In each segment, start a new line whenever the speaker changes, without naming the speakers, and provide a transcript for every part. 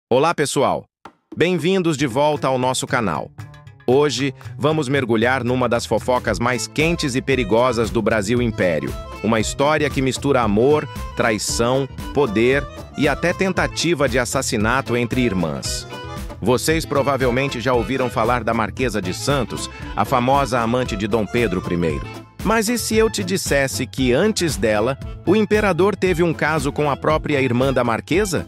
Olá, pessoal! Bem-vindos de volta ao nosso canal. Hoje, vamos mergulhar numa das fofocas mais quentes e perigosas do Brasil Império. Uma história que mistura amor, traição, poder e até tentativa de assassinato entre irmãs. Vocês provavelmente já ouviram falar da Marquesa de Santos, a famosa amante de Dom Pedro I. Mas e se eu te dissesse que, antes dela, o imperador teve um caso com a própria irmã da Marquesa?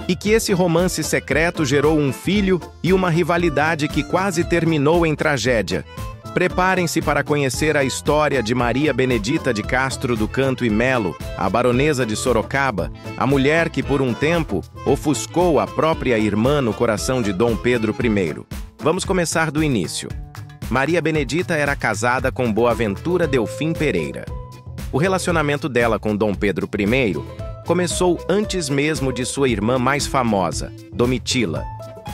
E que esse romance secreto gerou um filho e uma rivalidade que quase terminou em tragédia. Preparem-se para conhecer a história de Maria Benedita de Castro do Canto e Melo, a baronesa de Sorocaba, a mulher que por um tempo ofuscou a própria irmã no coração de Dom Pedro I. Vamos começar do início. Maria Benedita era casada com Boaventura Delfim Pereira. O relacionamento dela com Dom Pedro I começou antes mesmo de sua irmã mais famosa, Domitila,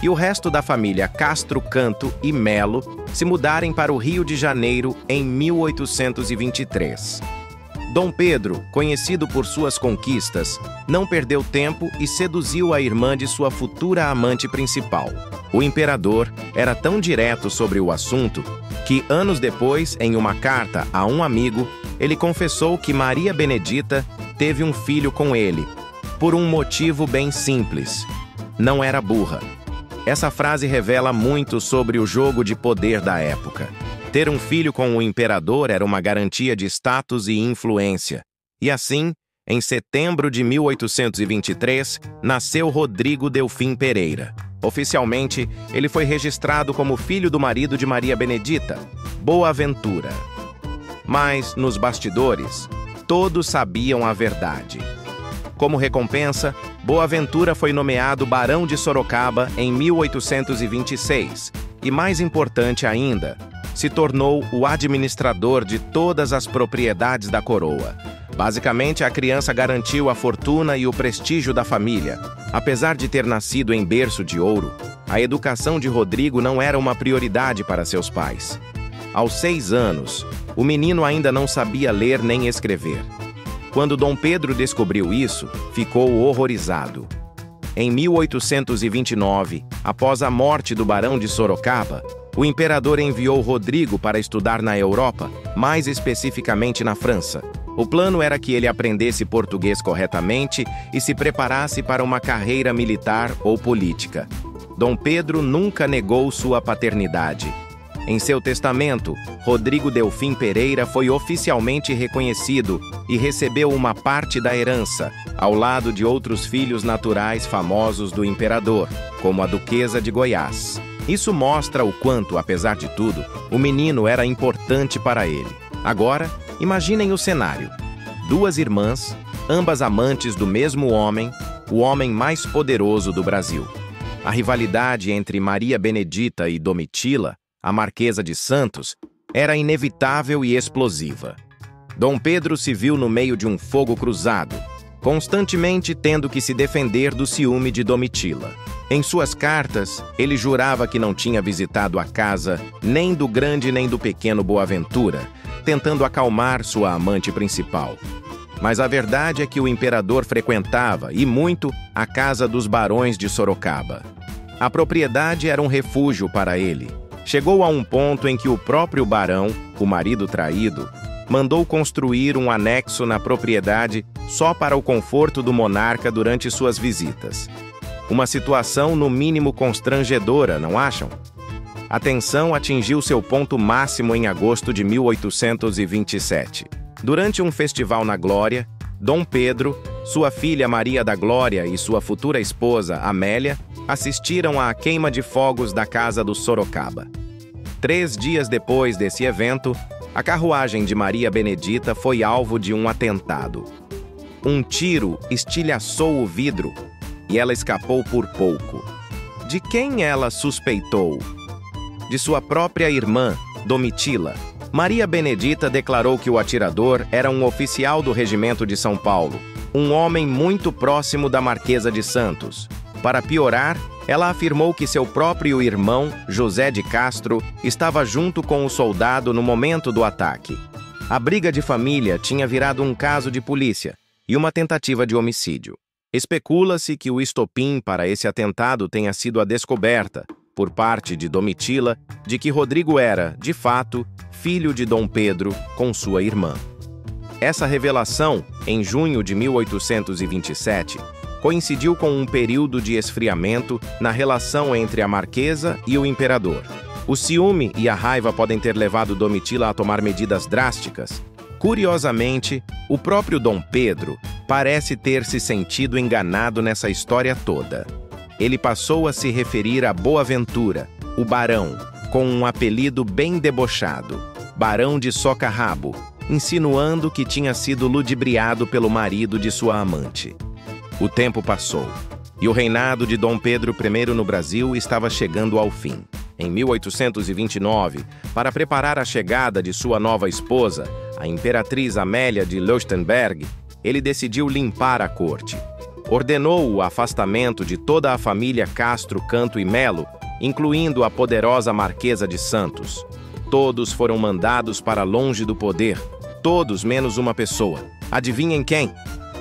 e o resto da família Castro Canto e Melo se mudarem para o Rio de Janeiro em 1823. Dom Pedro, conhecido por suas conquistas, não perdeu tempo e seduziu a irmã de sua futura amante principal. O imperador era tão direto sobre o assunto que, anos depois, em uma carta a um amigo, ele confessou que Maria Benedita teve um filho com ele, por um motivo bem simples: não era burra. Essa frase revela muito sobre o jogo de poder da época. Ter um filho com o imperador era uma garantia de status e influência. E assim, em setembro de 1823, nasceu Rodrigo Delfim Pereira. Oficialmente, ele foi registrado como filho do marido de Maria Benedita, Boaventura. Mas, nos bastidores, todos sabiam a verdade. Como recompensa, Boaventura foi nomeado Barão de Sorocaba em 1826 e, mais importante ainda, se tornou o administrador de todas as propriedades da coroa. Basicamente, a criança garantiu a fortuna e o prestígio da família. Apesar de ter nascido em berço de ouro, a educação de Rodrigo não era uma prioridade para seus pais. Aos 6 anos, o menino ainda não sabia ler nem escrever. Quando Dom Pedro descobriu isso, ficou horrorizado. Em 1829, após a morte do Barão de Sorocaba, o imperador enviou Rodrigo para estudar na Europa, mais especificamente na França. O plano era que ele aprendesse português corretamente e se preparasse para uma carreira militar ou política. Dom Pedro nunca negou sua paternidade. Em seu testamento, Rodrigo Delfim Pereira foi oficialmente reconhecido e recebeu uma parte da herança, ao lado de outros filhos naturais famosos do imperador, como a Duquesa de Goiás. Isso mostra o quanto, apesar de tudo, o menino era importante para ele. Agora, imaginem o cenário. 2 irmãs, ambas amantes do mesmo homem, o homem mais poderoso do Brasil. A rivalidade entre Maria Benedita e Domitila, a Marquesa de Santos, era inevitável e explosiva. Dom Pedro se viu no meio de um fogo cruzado, constantemente tendo que se defender do ciúme de Domitila. Em suas cartas, ele jurava que não tinha visitado a casa nem do grande nem do pequeno Boaventura, tentando acalmar sua amante principal. Mas a verdade é que o imperador frequentava, e muito, a casa dos barões de Sorocaba. A propriedade era um refúgio para ele. Chegou a um ponto em que o próprio barão, o marido traído, mandou construir um anexo na propriedade só para o conforto do monarca durante suas visitas. Uma situação no mínimo constrangedora, não acham? A tensão atingiu seu ponto máximo em agosto de 1827. Durante um festival na Glória, Dom Pedro, sua filha Maria da Glória e sua futura esposa, Amélia, assistiram à queima de fogos da casa do Sorocaba. 3 dias depois desse evento, a carruagem de Maria Benedita foi alvo de um atentado. Um tiro estilhaçou o vidro e ela escapou por pouco. De quem ela suspeitou? De sua própria irmã, Domitila. Maria Benedita declarou que o atirador era um oficial do Regimento de São Paulo, um homem muito próximo da Marquesa de Santos. Para piorar, ela afirmou que seu próprio irmão, José de Castro, estava junto com o soldado no momento do ataque. A briga de família tinha virado um caso de polícia e uma tentativa de homicídio. Especula-se que o estopim para esse atentado tenha sido a descoberta, por parte de Domitila, de que Rodrigo era, de fato, filho de Dom Pedro com sua irmã. Essa revelação, em junho de 1827, coincidiu com um período de esfriamento na relação entre a marquesa e o imperador. O ciúme e a raiva podem ter levado Domitila a tomar medidas drásticas. Curiosamente, o próprio Dom Pedro parece ter se sentido enganado nessa história toda. Ele passou a se referir a Boaventura, o barão, com um apelido bem debochado, Barão de Socarrabo, insinuando que tinha sido ludibriado pelo marido de sua amante. O tempo passou, e o reinado de Dom Pedro I no Brasil estava chegando ao fim. Em 1829, para preparar a chegada de sua nova esposa, a imperatriz Amélia de Leuchtenberg, ele decidiu limpar a corte. Ordenou o afastamento de toda a família Castro Canto e Melo, incluindo a poderosa Marquesa de Santos. Todos foram mandados para longe do poder, todos menos uma pessoa. Adivinhem quem?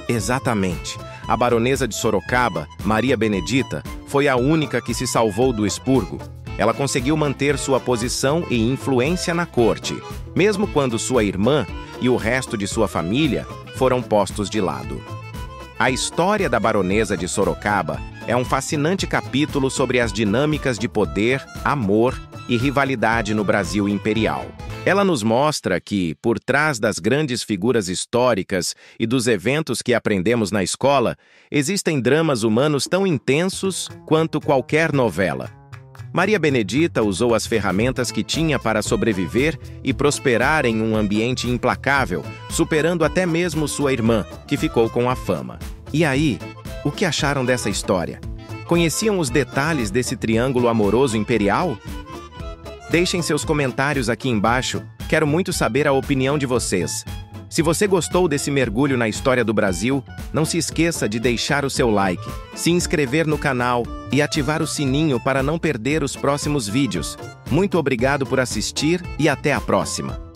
Exatamente. A baronesa de Sorocaba, Maria Benedita, foi a única que se salvou do expurgo. Ela conseguiu manter sua posição e influência na corte, mesmo quando sua irmã e o resto de sua família foram postos de lado. A história da baronesa de Sorocaba é um fascinante capítulo sobre as dinâmicas de poder, amor e rivalidade no Brasil imperial. Ela nos mostra que, por trás das grandes figuras históricas e dos eventos que aprendemos na escola, existem dramas humanos tão intensos quanto qualquer novela. Maria Benedita usou as ferramentas que tinha para sobreviver e prosperar em um ambiente implacável, superando até mesmo sua irmã, que ficou com a fama. E aí, o que acharam dessa história? Conheciam os detalhes desse triângulo amoroso imperial? Deixem seus comentários aqui embaixo, quero muito saber a opinião de vocês. Se você gostou desse mergulho na história do Brasil, não se esqueça de deixar o seu like, se inscrever no canal e ativar o sininho para não perder os próximos vídeos. Muito obrigado por assistir e até a próxima!